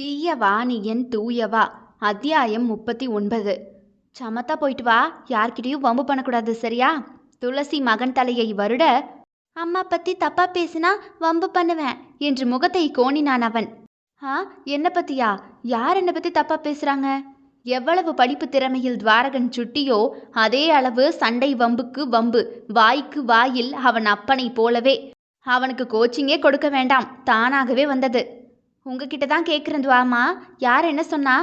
தீயவா நீ என் தூயவா. அத்தியாயம் 39. சமத்தா போயிட்டு வா, யார்கிட்டயும் வம்பு பண்ணக்கூடாது, சரியா? துளசி மகன் தலையை வருட, அம்மா பத்தி தப்பா பேசினா வம்பு பண்ணுவேன் என்று முகத்தை கோணினான் அவன். என்ன பத்தியா? யார் என்னை பத்தி தப்பா பேசுறாங்க? எவ்வளவு படிப்பு திறமையில் துவாரகன் சுட்டியோ அதே அளவு சண்டை வம்புக்கு வம்பு, வாய்க்கு வாயில் அவன் அப்பனை போலவே. அவனுக்கு கோச்சிங்கே கொடுக்க வேண்டாம், தானாகவே வந்தது. உங்ககிட்ட தான் கேட்குறேன் துவாமா, யார் என்ன சொன்னா?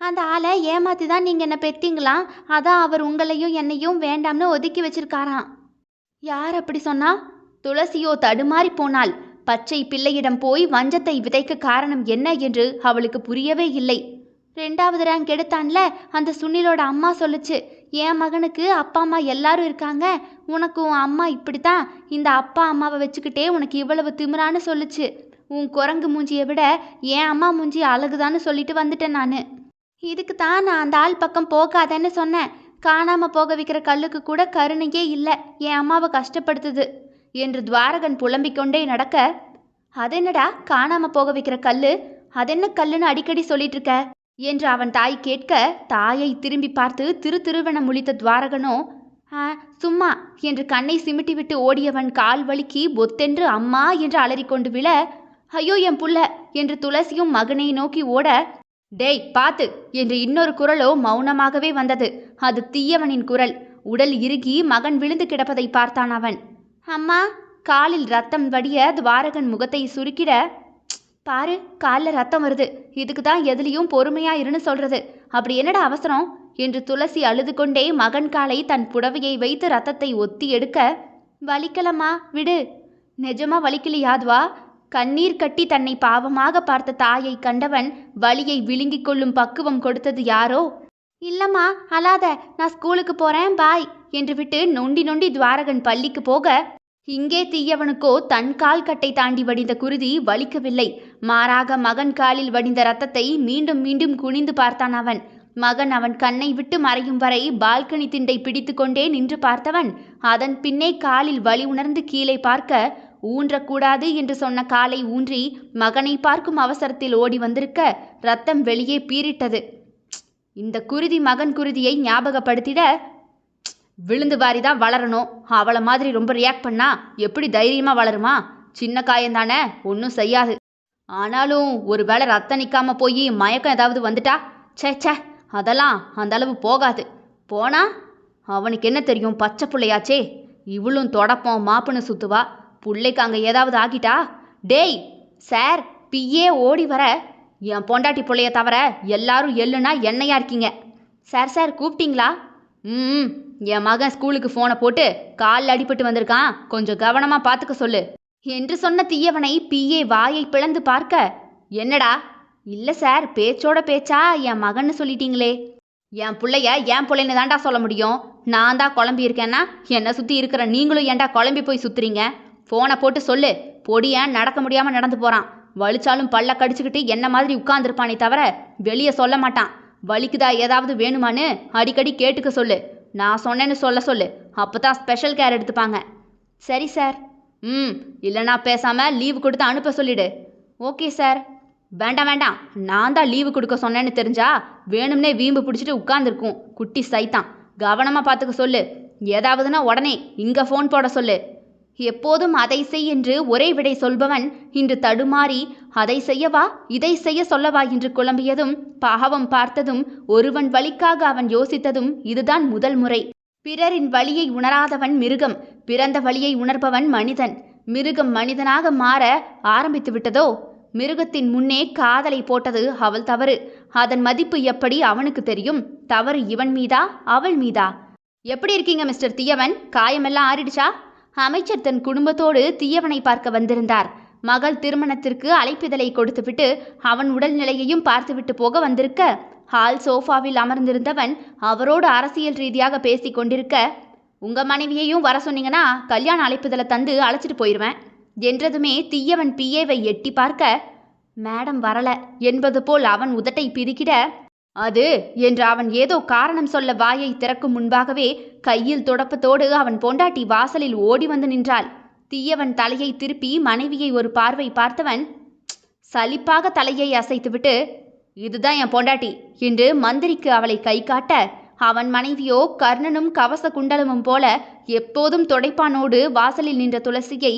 அந்த ஆளை ஏமாத்தி தான் நீங்கள் என்ன பெத்தீங்களாம், அதான் அவர் உங்களையும் என்னையும் வேண்டாம்னு ஒதுக்கி வச்சிருக்காராம். யார் அப்படி சொன்னா? துளசியோ தடுமாறி போனாள். பச்சை பிள்ளையிடம் போய் வஞ்சத்தை விதைக்க காரணம் என்ன என்று அவளுக்கு புரியவே இல்லை. 2வது ரேங்க் எடுத்தான்ல அந்த சுனிலோட அம்மா சொல்லுச்சு, என் மகனுக்கு அப்பா அம்மா எல்லாரும் இருக்காங்க, உனக்கு உன் அம்மா இப்படித்தான், இந்த அப்பா அம்மாவை வச்சுக்கிட்டே உனக்கு இவ்வளவு திமிரான்னு சொல்லுச்சு. உன் குரங்கு மூஞ்சியை விட என் அம்மா மூஞ்சி அழகுதான்னு சொல்லிட்டு வந்துட்டேன் நான். இதுக்கு தான் நான் அந்த ஆள் பக்கம் போகாதேன்னு சொன்னேன். காணாமல் போக வைக்கிற கல்லுக்கு கூட கருணையே இல்லை, என் அம்மாவை கஷ்டப்படுத்துது என்று துவாரகன் புலம்பிக்கொண்டே நடக்க, அதென்னடா காணாமல் போக வைக்கிற கல்லு, அதென்ன கல்லுன்னு அடிக்கடி சொல்லிட்டு இருக்க என்று அவன் தாய் கேட்க, தாயை திரும்பி பார்த்து திருவென முழித்த துவாரகனோ, சும்மா என்று கண்ணை சிமிட்டி விட்டு ஓடியவன் கால் வலிக்கு பொத்தென்று அம்மா என்று அலறிக்கொண்டு விழ, ஐயோ என் புள்ள என்று துளசியும் மகனை நோக்கி ஓட, டேய் பாத்து என்று இன்னொரு குரலோ மௌனமாகவே வந்தது. அது தீயவனின் குரல். உடல் இறுகி மகன் விழுந்து கிடப்பதை பார்த்தான் அவன். அம்மா. காலில் ரத்தம் வடிய துவாரகன் முகத்தை சுருக்கிட, பாரு காலில் ரத்தம் வருது, இதுக்கு தான் எதுலேயும் பொறுமையா இருன்னு சொல்றது, அப்படி என்னடா அவசரம் என்று துளசி அழுது கொண்டே மகன் காலை தன் புடவையை வைத்து ரத்தத்தை ஒத்தி எடுக்க, வலிக்கலம்மா விடு. நிஜமா வலிக்கலையாதுவா? கண்ணீர் கட்டி தன்னை பாவமாக பார்த்த தாயை கண்டவன் வலியை விழுங்கிக் கொள்ளும் பக்குவம் கொடுத்தது யாரோ. இல்லம்மா அழாத, நான் ஸ்கூலுக்கு போறேன் பாய் என்று விட்டு நொண்டி நொண்டி துவாரகன் பள்ளிக்கு போக, இங்கே தீயவனுக்கோ தன் கால் கட்டை தாண்டி வடிந்த குருதி வலிக்கவில்லை. மாறாக மகன் காலில் வடிந்த ரத்தத்தை மீண்டும் மீண்டும் குனிந்து பார்த்தான் அவன். மகன் அவன் கண்ணை விட்டு மறையும் வரை பால்கனி திண்டை பிடித்து கொண்டே நின்று பார்த்தவன் அதன் பின்னே காலில் வலி உணர்ந்து கீழே பார்க்க, ஊன்றக்கூடாது என்று சொன்ன காலை ஊன்றி மகனை பார்க்கும் அவசரத்தில் ஓடி வந்திருக்க ரத்தம் வெளியே பீரிட்டது. இந்த குருதி மகன் குருதியை ஞாபகப்படுத்திட, விழுந்து வாரிதான் வளரணும், அவளை மாதிரி ரொம்ப ரியாக்ட் பண்ணா எப்படி தைரியமா வளருமா? சின்ன காயந்தானே, ஒன்றும் செய்யாது. ஆனாலும் ஒரு வேளை ரத்தம் நிற்காம போய் மயக்கம் ஏதாவது வந்துட்டா, சே அதெல்லாம் அந்த அளவு போகாது. போனா அவனுக்கு என்ன தெரியும், பச்சை பிள்ளையாச்சே. இவளும் தொடப்போம் மாப்புன்னு சுத்துவா, புள்ளைக்கு அங்கே ஏதாவது ஆகிட்டா. டேய் சார், பிஏ ஓடி வர, என் பொண்டாட்டி பிள்ளைய தவிர எல்லாரும் எள்ளுனா என்னையா இருக்கீங்க? சார் கூப்பிட்டீங்களா? என் மகன் ஸ்கூலுக்கு ஃபோனை போட்டு காலில் அடிபட்டு வந்திருக்கான், கொஞ்சம் கவனமாக பார்த்துக்க சொல்லு என்று சொன்ன தீயவனை பிஏ வாயை பிளந்து பார்க்க, என்னடா? இல்லை சார், பேச்சோட பேச்சா என் மகன்னு சொல்லிட்டீங்களே. என் பிள்ளைன்னு தாண்டா சொல்ல முடியும். நான் தான் குழம்பி இருக்கேன்னா என்னை சுற்றி இருக்கிற நீங்களும் ஏன்டா குழம்பி போய் சுற்றுறீங்க? ஃபோனை போட்டு சொல்லு. பொடியன் நடக்க முடியாமல் நடந்து போகிறான், வலிச்சாலும் பல்ல கடிச்சுக்கிட்டு என்ன மாதிரி உட்கார்ந்துருப்பானே தவிர வெளியே சொல்ல மாட்டான். வலிக்குதா ஏதாவது வேணுமான்னு அடிக்கடி கேட்டுக்க சொல்லு. நான் சொன்னேன்னு சொல்ல சொல்லு, அப்போ தான் ஸ்பெஷல் கேர் எடுத்துப்பாங்க. சரி சார். இல்லைனா பேசாமல் லீவு கொடுத்து அனுப்ப சொல்லிடு. Okay sir. வேண்டாம், நான் தான் லீவு கொடுக்க சொன்னேன்னு தெரிஞ்சா வேணும்னே வீம்பு பிடிச்சிட்டு உட்கார்ந்துருக்கும் குட்டி சைத்தான். கவனமாக பார்த்துக்க சொல்லு. ஏதாவதுன்னா உடனே இங்கே ஃபோன் போட சொல்லு. எப்போதும் அதை செய் என்று ஒரே விடை சொல்பவன் இன்று தடுமாறி அதை செய்யவா இதை செய்ய சொல்லவா என்று குழம்பியதும், பாவம் பார்த்ததும், ஒருவன் வலிக்காக அவன் யோசித்ததும் இதுதான் முதல் முறை. பிறரின் வலியை உணராதவன் மிருகம், பிறந்த வலியை உணர்பவன் மனிதன். மிருகம் மனிதனாக மாற ஆரம்பித்து விட்டதோ? மிருகத்தின் முன்னே காதலை போட்டது அவள் தவறு. அதன் மதிப்பு எப்படி அவனுக்கு தெரியும்? தவறு இவன் மீதா அவள் மீதா? எப்படி இருக்கீங்க மிஸ்டர் தீயவன்? காயமெல்லாம் ஆறிடுச்சா? அமைச்சர் தன் குடும்பத்தோடு தீயவனை பார்க்க வந்திருந்தார். மகள் திருமணத்திற்கு அழைப்பிதழை கொடுத்துவிட்டு அவன் உடல்நிலையையும் பார்த்துவிட்டு போக வந்திருக்க, ஹால் சோஃபாவில் அமர்ந்திருந்தவன் அவரோடு அரசியல் ரீதியாக பேசி கொண்டிருக்க, உங்க மனைவியையும் வர சொன்னீங்கன்னா கல்யாண அழைப்பிதழை தந்து அழைச்சிட்டு போயிடுவேன் என்றதுமே தீயவன் பிஏவை எட்டி பார்க்க, மேடம் வரல என்பது போல் அவன் உதட்டை பிரிக்கிட, அது என்று அவன் ஏதோ காரணம் சொல்ல வாயை திறக்கும் முன்பாகவே கையில் தொடப்பத்தோடு அவன் பொண்டாட்டி வாசலில் ஓடி வந்து நின்றாள். தீயவன் தலையை திருப்பி மனைவியை ஒரு பார்வை பார்த்தவன், சலிப்பாக தலையை அசைத்துவிட்டு, இதுதான் என் பொண்டாட்டி என்று மந்திரிக்கு அவளை கை காட்ட, அவன் மனைவியோ கர்ணனும் கவச குண்டலமும் போல எப்போதும் தொடைப்பானோடு வாசலில் நின்ற துளசியை,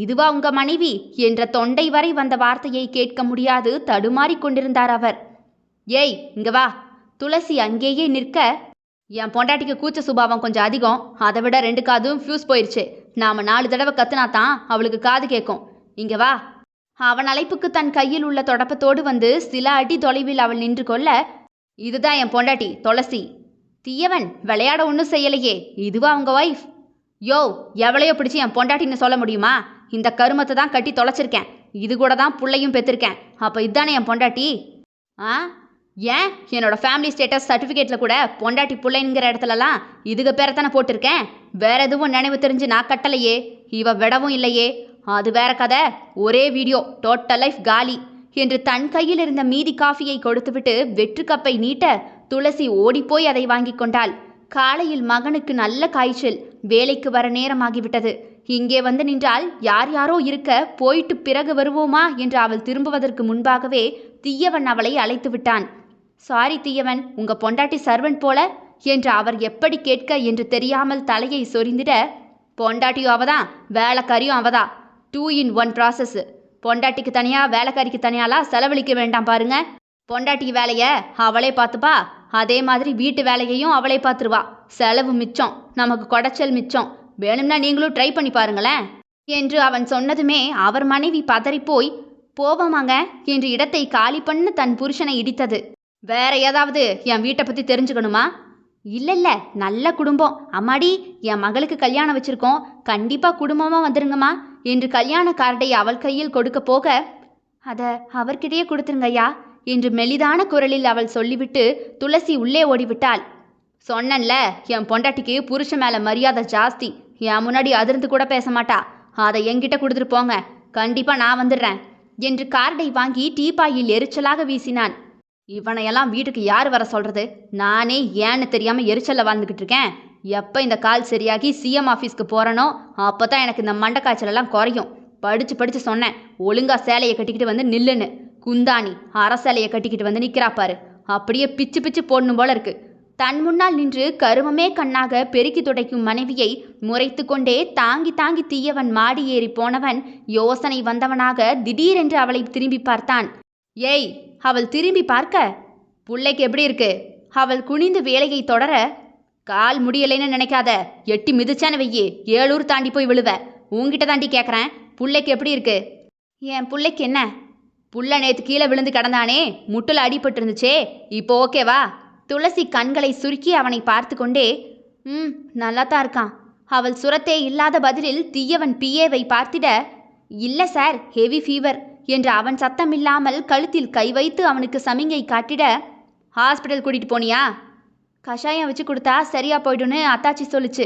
இதுவா உங்க மனைவி என்ற தொண்டை வரை வந்த வார்த்தையை கேட்க முடியாது தடுமாறிக் கொண்டிருந்தார் அவர். ஏய் இங்க வா. துளசி அங்கேயே நிற்க, என் பொண்டாட்டிக்கு கூச்ச சுபாவம் கொஞ்சம் அதிகம், அதை விட 2 காதும் ஃபியூஸ் போயிடுச்சு. நாம 4 தடவை கத்துனாதான் அவளுக்கு காது கேட்கும். இங்க வா. அவன் அழைப்புக்கு தன் கையில் உள்ள தொடப்பத்தோடு வந்து சில அடி தொலைவில் அவள் நின்று கொள்ள, இதுதான் என் பொண்டாட்டி துளசி. தீயவன், விளையாட ஒன்றும் செய்யலையே, இதுவா உங்க ஒய்ஃப்? யோ, எவளையோ பிடிச்சி என் பொண்டாட்டின்னு சொல்ல முடியுமா? இந்த கருமத்தை தான் கட்டி தொலைச்சிருக்கேன், இது கூட தான் புள்ளையும் பெற்றிருக்கேன். அப்போ இதுதானே என் பொண்டாட்டி? ஆ, ஏன் என்னோட ஃபேமிலி ஸ்டேட்டஸ் சர்டிஃபிகேட்டில் கூட பொண்டாட்டி பிள்ளைங்கிற இடத்துலலாம் இதுக பேரை தானே போட்டிருக்கேன். வேற எதுவும் நினைவு தெரிஞ்சு நான் கட்டலையே, இவ விடவும் இல்லையே. அது வேற கதை. ஒரே வீடியோ, டோட்டல் லைஃப் காலி என்று தன் கையில் இருந்த மீதி காஃபியை கொடுத்துவிட்டு வெற்று கப்பை நீட்ட துளசி ஓடிப்போய் அதை வாங்கி கொண்டாள். காலையில் மகனுக்கு நல்ல காய்ச்சல், வேலைக்கு வர நேரமாகிவிட்டது. இங்கே வந்து நின்றால் யார் யாரோ இருக்க, போயிட்டு பிறகு வருவோமா என்று அவள் திரும்புவதற்கு முன்பாகவே தீயவன் அவளை அழைத்து விட்டான். சாரி தீயவன், உங்க பொண்டாட்டி சர்வன்ட் போல என்று அவர் எப்படி கேட்க என்று தெரியாமல் தலையை சொரிந்திட, பொண்டாட்டியும் அவதான், வேலைக்காரியும் அவதான். 2 in 1 ப்ராசஸ். பொண்டாட்டிக்கு தனியா வேலைக்காரிக்கு தனியாலாம் செலவழிக்க வேண்டாம் பாருங்க. பொண்டாட்டி வேலையை அவளே பார்த்துப்பா, அதே மாதிரி வீட்டு வேலையையும் அவளே பார்த்துருவா. செலவு மிச்சம், நமக்கு குடைச்சல் மிச்சம். வேணும்னா நீங்களும் ட்ரை பண்ணி பாருங்களேன் என்று அவன் சொன்னதுமே அவர் மனைவி பதறிப்போய், போவோமாங்க என்று இடத்தை காலி பண்ண தன் புருஷனை இடித்தது. வேற ஏதாவது என் வீட்டை பற்றி தெரிஞ்சுக்கணுமா? இல்லை, நல்ல குடும்பம் அம்மாடி, என் மகளுக்கு கல்யாணம் வச்சிருக்கோம், கண்டிப்பாக குடும்பமாக வந்துருங்கம்மா என்று கல்யாண கார்டை அவள் கையில் கொடுக்க போக, அதை அவர்கிட்டயே கொடுத்துருங்கய்யா என்று மெலிதான குரலில் அவள் சொல்லிவிட்டு துளசி உள்ளே ஓடிவிட்டாள். சொன்னன்ல, என் பொண்டாட்டிக்கு புருஷன் மேலே மரியாதை ஜாஸ்தி, என் முன்னாடி அதிர்ந்து கூட பேச மாட்டா. அதை என்கிட்ட கொடுத்துட்டு போங்க, கண்டிப்பாக நான் வந்துடுறேன் என்று கார்டை வாங்கி டீப்பாயில் எரிச்சலாக வீசினான். இவனையெல்லாம் வீட்டுக்கு யார் வர சொல்கிறது? நானே ஏன்னு தெரியாமல் எரிச்சலில் வாழ்ந்துக்கிட்டு இருக்கேன். எப்போ இந்த கால் சரியாகி சிஎம் ஆஃபீஸ்க்கு போகிறனோ அப்போ தான் எனக்கு இந்த மண்டை காய்ச்சலெல்லாம் குறையும். படித்து சொன்னேன், ஒழுங்கா சேலையை கட்டிக்கிட்டு வந்து நில்லுன்னு. குந்தாணி அரசேலையை கட்டிக்கிட்டு வந்து நிற்கிறாப்பாரு, அப்படியே பிச்சு பிச்சு போடணும் போல இருக்கு. தன் முன்னால் நின்று கருமமே கண்ணாக பெருக்கி துடைக்கும் மனைவியை முறைத்து கொண்டே தாங்கி தாங்கி தீயவன் மாடி ஏறி போனவன் யோசனை வந்தவனாக திடீரென்று அவளை திரும்பி பார்த்தான். ஏய், அவள் திரும்பி பார்க்க, புள்ளைக்கு எப்படி இருக்கு? அவள் குனிந்து வேலையை தொடர, கால் முடியலைன்னு நினைக்காத, எட்டி மிதிச்சான்னு வெய்யி 7 ஊர் தாண்டி போய் விழுவ. உங்ககிட்ட தாண்டி கேட்குறேன், புள்ளைக்கு எப்படி இருக்கு? என் புள்ளைக்கு என்ன? புள்ள நேற்று கீழே விழுந்து கிடந்தானே, முட்டில் அடிபட்டு இருந்துச்சே, இப்போ ஓகேவா? துளசி கண்களை சுருக்கி அவனை பார்த்து கொண்டே, நல்லா தான் இருக்கான். அவள் சுரத்தே இல்லாத பதிலில் தீயவன் பிஏவை பார்த்திட, இல்லை சார், ஹெவி ஃபீவர் என்று அவன் சத்தமில்லாமல் கழுத்தில் கை வைத்து அவனுக்கு சமிங்கை காட்டிட, ஹாஸ்பிட்டல் கூட்டிகிட்டு போனியா? கஷாயம் வச்சு கொடுத்தா சரியா போய்டுன்னு அத்தாச்சி சொல்லுச்சு.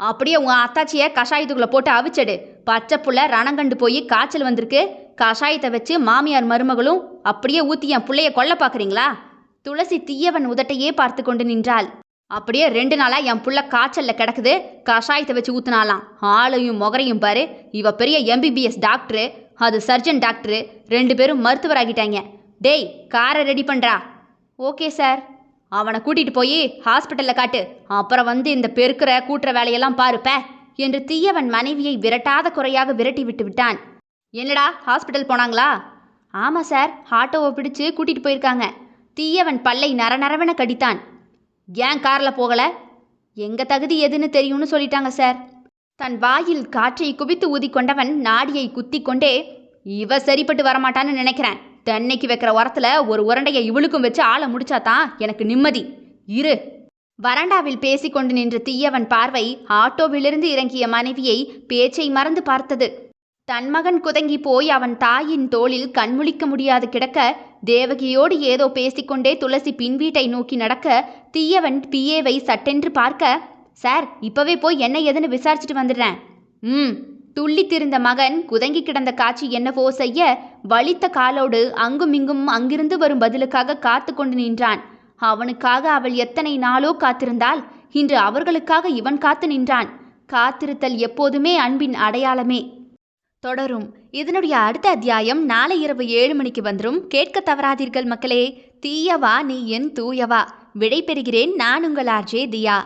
அப்படியே உங்கள் அத்தாச்சியை கஷாயத்துக்குள்ளே போட்டு அவிச்சடு. பச்சை புள்ள ரணங்கண்டு போய் காய்ச்சல் வந்திருக்கு, கஷாயத்தை வச்சு மாமியார் மருமகளும் அப்படியே ஊற்றி என் பிள்ளைய கொல்ல பார்க்குறீங்களா? துளசி தீயவன் உதட்டையே பார்த்து கொண்டு நின்றாள். அப்படியே 2 நாளாக என் புள்ள காய்ச்சலில் கிடக்குது, கஷாயத்தை வச்சு ஊற்றுனாலாம். ஆளையும் முகரையும் பாரு, இவ பெரிய MBBS டாக்டரு, அது சர்ஜன் டாக்டரு, 2 பேரும் மருத்துவராகிட்டாங்க. டேய், காரை ரெடி பண்ணுறா. Okay sir. அவனை கூட்டிகிட்டு போய் ஹாஸ்பிட்டலில் காட்டு, அப்புறம் வந்து இந்த பெருக்கிற கூட்டுற வேலையெல்லாம் பாருப்ப என்று தீயவன் மனைவியை விரட்டாத குறையாக விரட்டி விட்டு விட்டான். என்னடா, ஹாஸ்பிட்டல் போனாங்களா? ஆமாம் சார், ஆட்டோவை பிடிச்சு கூட்டிகிட்டு போயிருக்காங்க. தீயவன் பல்லை நரநரவென கடித்தான். ஏன் காரில் போகலை? எங்கள் தகுதி எதுன்னு தெரியும்னு சொல்லிட்டாங்க சார். தன் வாயில் காற்றை குவித்து ஊதிக்கொண்டவன் நாடியை குத்தி கொண்டே, இவ சரிப்பட்டு வரமாட்டான்னு நினைக்கிறேன். தென்னைக்கு வைக்கிற உரத்தில் ஒரு உரண்டையை இவளுக்கும் வச்சு ஆளை முடிச்சாதான் எனக்கு நிம்மதி. இரு. வராண்டாவில் பேசிக்கொண்டு நின்ற தீயவன் பார்வை ஆட்டோவிலிருந்து இறங்கிய மனைவியை பேச்சை மறந்து பார்த்தது. தன் மகன் குதங்கி போய் அவன் தாயின் தோளில் கண்முழிக்க முடியாது கிடக்க, தேவகியோடு ஏதோ பேசிக்கொண்டே துளசி பின் வீட்டை நோக்கி நடக்க, தீயவன் பிஏவை சட்டென்று பார்க்க, சார் இப்பவே போய் என்ன ஏதுன்னு விசாரிச்சுட்டு வந்துடுறேன். துள்ளித்திருந்த மகன் குதங்கி கிடந்த காட்சி என்னவோ செய்ய, வலித்த காலோடு அங்குமிங்கும் அங்கிருந்து வரும் பதிலுக்காக காத்து கொண்டு நின்றான். அவனுக்காக அவள் எத்தனை நாளோ காத்திருந்தாள், இன்று அவர்களுக்காக இவன் காத்து நின்றான். காத்திருத்தல் எப்போதுமே அன்பின் அடையாளமே. தொடரும். இதனுடைய அடுத்த அத்தியாயம் நாளை இரவு 7 மணிக்கு வந்துரும். கேட்க தவறாதீர்கள் மக்களே. தீயவா நீ என் தூயவா. விடை பெறுகிறேன். நான் உங்கள் ஆர்ஜே தியா.